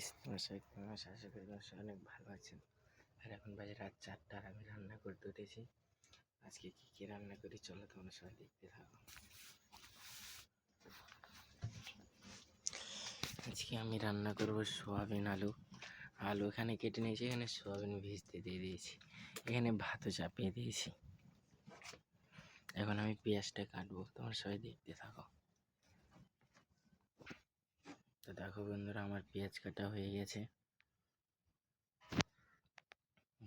Guys, তোমার সবাই কেমন আছো? আশা করি তোমার সবাই অনেক ভালো আছেন। আর এখন বাজে রাত 4টা আর আমি রান্না করতে উঠেছি। আজকে কি রান্না করি চলো তোমরা সবাই দেখতে থাকো। আজকে আমি রান্না করব সোয়াবিন আলু। আলু এখানে কেটে নিয়েছি, এখানে সোয়াবিন ভিজতে দিয়ে দিয়েছি, এখানে ভাতও চাপিয়ে দিয়েছি। এখন আমি পেঁয়াজটা কাটবো, তোমরা সবাই দেখতে থাকো। তো দেখো বন্ধুরা, আমার পেঁয়াজ কাটা হয়ে গেছে,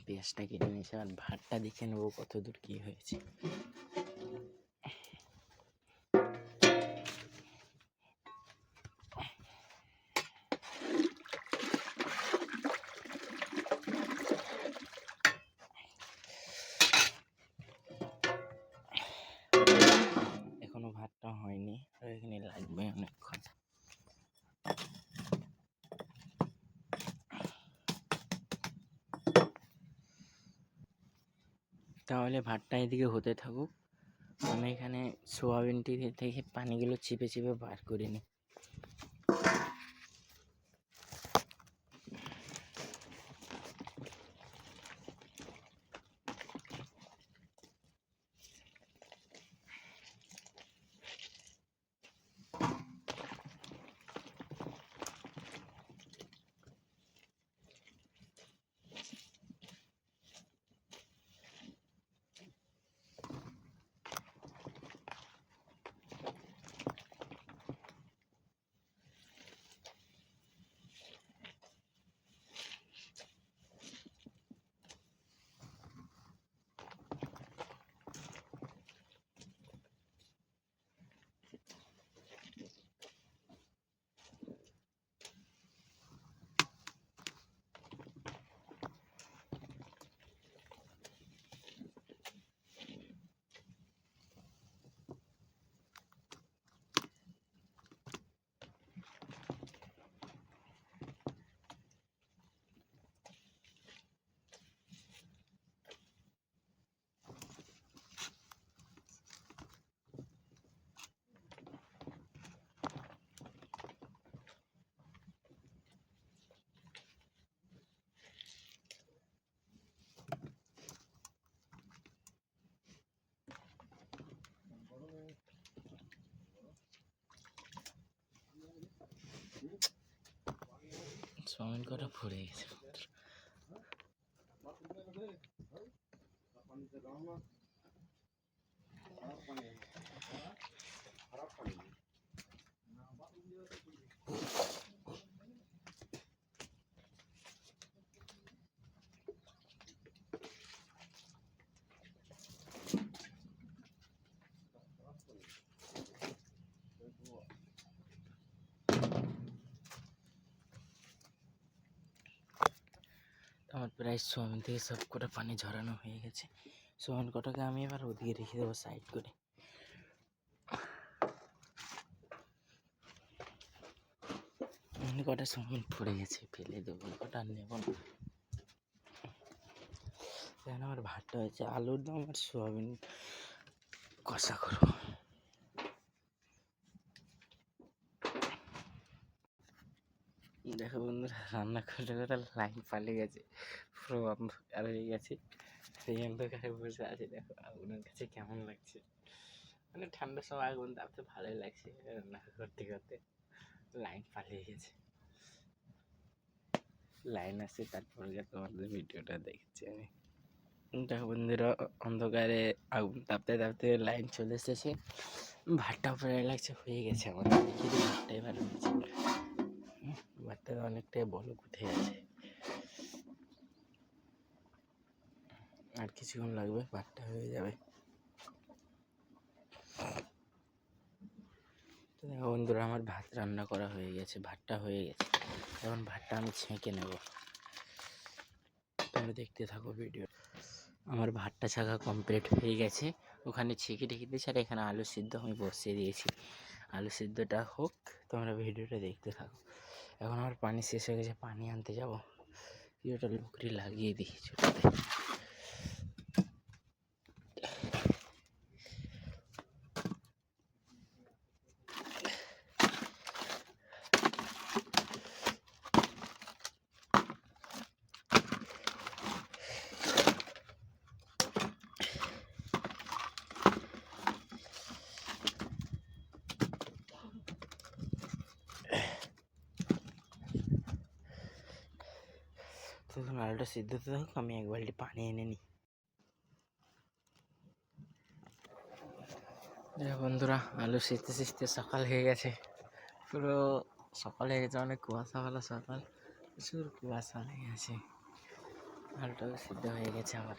পেঁয়াজটা কেটে নিয়েছি। আর ভাতটা দেখে নেবো কত দূর কি হয়েছে। এখনো ভাতটা হয়নি, এখানে লাগবে অনেকক্ষণ। তাহলে ভাতটা এদিকে হতে থাকুক, আমি এখানে সোয়াবিনটি থেকে পানিগুলো চিপে চিপে বার করে নিই। সোয়াবিন কটা ফুরে গেছে। আমার প্রায় সোয়াবিন থেকে সব কটা পানি ঝরানো হয়ে গেছে। সোয়াবিন কটাকে আমি এবার ওদিকে রেখে দেবো সাইড করে। কটা সোয়াবিন পড়ে গেছে, ফেলে দেবো, কটা নেব না। এখানে আমার ভাতটা হয়েছে, আলুর দম আর সোয়াবিন কষা করবো। দেখো বন্ধুরা, রান্না করতে করতে লাইন পালিয়ে গেছে, পুরো অন্ধকার হয়ে গেছে। সেই অন্ধকারে বসে আছে, দেখো আগুনের কাছে কেমন লাগছে। মানে ঠান্ডার সময় আগুন তাপতে ভালোই লাগছে, রান্না করতে করতে লাইন পালিয়ে গেছে। লাইন আসছে তারপরে তোমাদের ভিডিওটা দেখছি আমি। দেখো বন্ধুরা, অন্ধকারে আগুন তাপতে তাপতে লাইন চলে এসেছে, ভাতটা প্রায় লাগছে হয়ে গেছে আমার। দেখি ভাতটা এবার হয়েছে, ভাতটা অনেকটাই বলক উঠে গেছে। আর কিছুক্ষণ লাগবে, ভাতটা হয়ে যাবে। তো দেখো বন্ধুরা, আমার ভাত রান্না করা হয়ে গেছে, ভাতটা হয়ে গেছে। এখন ভাতটা আমি ছেঁকে নেব, তোমরা দেখতে থাকো ভিডিও। আমার ভাতটা ছাঁকা কমপ্লিট হয়ে গেছে, ওখানে ছেঁকে রেখে দিয়েছি। আর এখানে আলু সিদ্ধ আমি বসিয়ে দিয়েছি, আলু সিদ্ধটা হোক, তোমরা ভিডিওটা দেখতে থাকো। এখন আমার পানি শেষ হয়ে গেছে, পানি আনতে যাবো। ভিডিওটা লুকরি লাগিয়ে দিই ছোটোতে। তখন আলুটা সিদ্ধ হতে থাকুক, আমি এক বালতি পানি এনে নিই। বন্ধুরা, আলু সিজতে সিজতে সকাল হয়ে গেছে, পুরো সকাল হয়ে গেছে, অনেক কুয়াশাওয়ালা সকাল, প্রচুর কুয়াশা হয়ে গেছে। আলুটাও সিদ্ধ হয়ে গেছে আমার।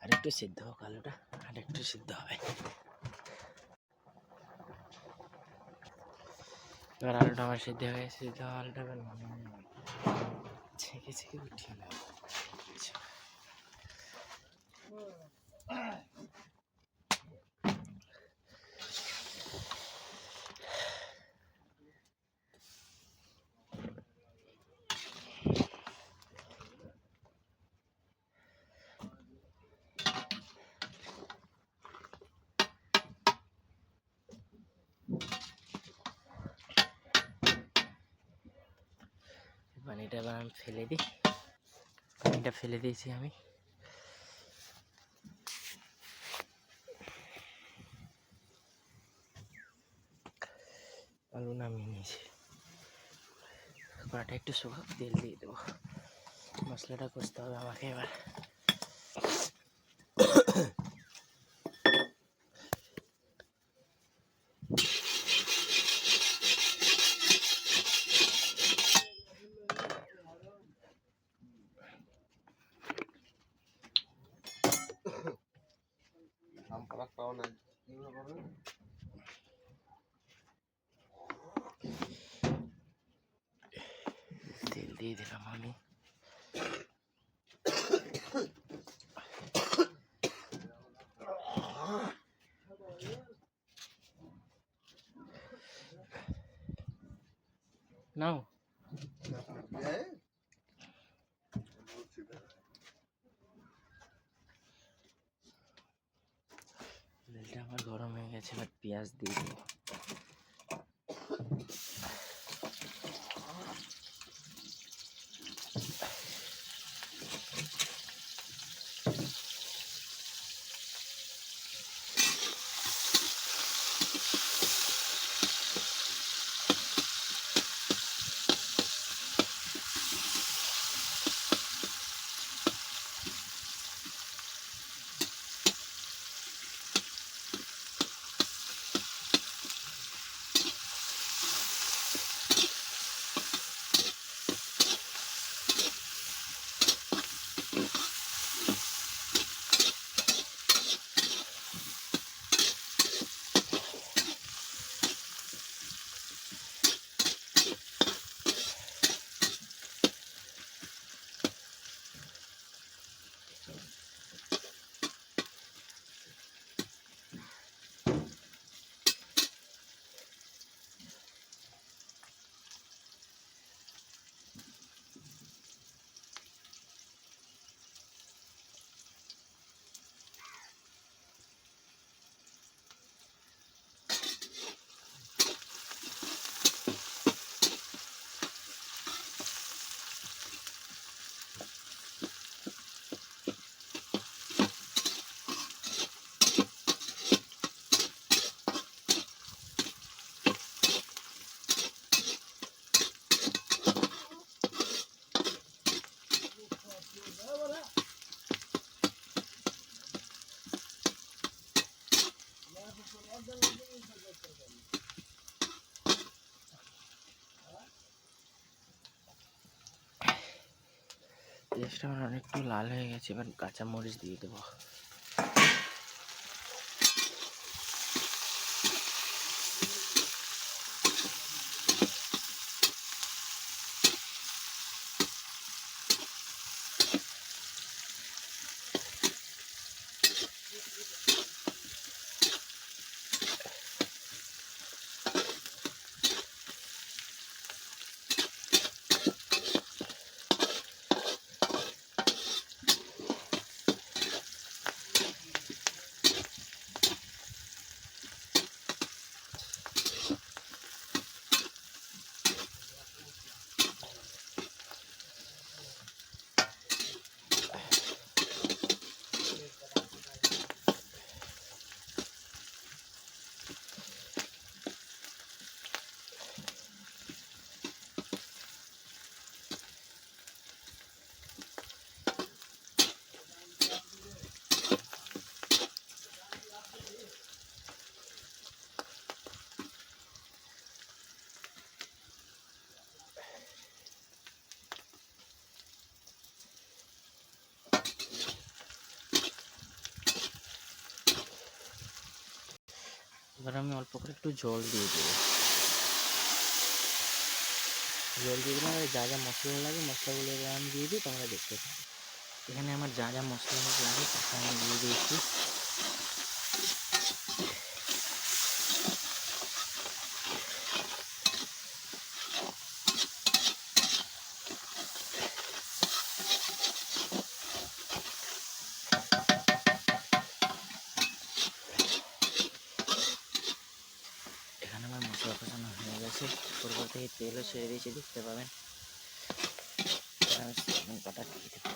আরেকটু সিদ্ধ হোক আলুটা, আরেকটু সিদ্ধ হবে। এবার আলুটা আমার সিদ্ধ হয়ে গেছে, সিদ্ধ আলুটা এবার ছেঁকে ছেঁকে উঠিয়ে নেব। পানিটা এবার আমি ফেলে দিই, পানিটা ফেলে দিয়েছি আমি। আলু নামিয়ে নিয়েছি, কড়াটা একটু শুকাক, তেল দিয়ে দেবো। মশলাটা কষতে হবে আমাকে এবার। তেল দিয়ে দিলাম আমি। নাও, তেলটা আমার গরম হয়ে গেছে, এবার পেঁয়াজ দিয়ে দেবো। পেঁয়াজটা আমার অনেকটা লাল হয়ে গেছে, এবার কাঁচামরিচ দিয়ে দেবো। এবার আমি অল্প করে একটু জল দিয়ে দেবো। জল দিয়ে দিলাম, আর যা যা মশলা লাগে মশলাগুলো এবার আমি দিয়ে দিই, তোমরা দেখতে পাবে। এখানে আমার যা যা মশলা লাগে তাকে আমি দিয়ে দিয়েছি। এখানে আমার মশলা কষানো হয়ে গেছে, উপর থেকে তেলও ছেড়ে দিয়েছি, দেখতে পাবেন। আমি সয়াবিন কাটা দিয়ে দেবো।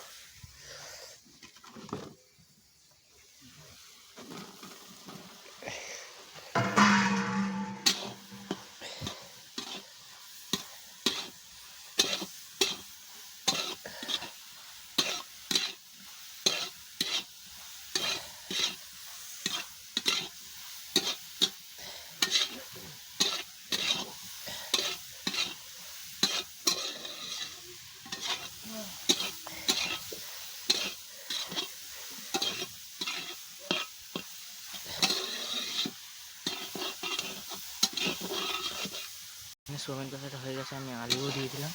সয়াবিন কষাটা হয়ে গেছে, আমি আলুও দিয়ে দিলাম।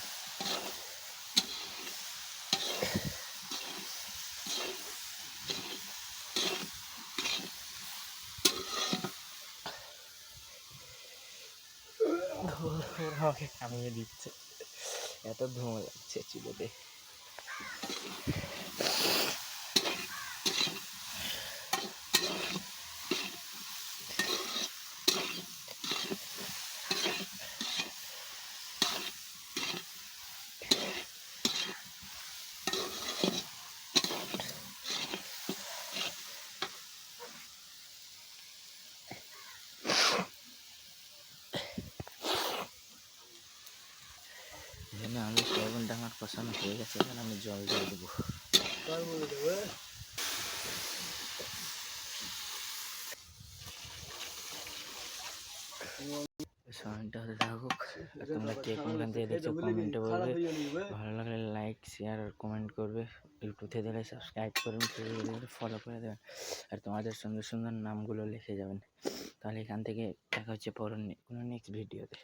আমাকে থামিয়ে দিচ্ছে, এত ধোঁয়া লাগছে চুলোতে। এখানে আলু সয়াবিনটা আমার কষানো হয়ে গেছে, এখানে আমি জল দিয়ে দেবো। সয়াবিনটা হতে থাকুক, আর তোমরা কে কোনখান থেকে দেখছো কমেন্টে বলবে, ভালো লাগলে লাইক শেয়ার আর কমেন্ট করবে। ইউটিউব থেকে দিলে সাবস্ক্রাইব করবেন, ফলো করে দেবেন, আর তোমাদের সুন্দর সুন্দর নামগুলো লিখে যাবেন। তাহলে এখান থেকে দেখা হচ্ছে পরের কোনো নেক্সট ভিডিওতে।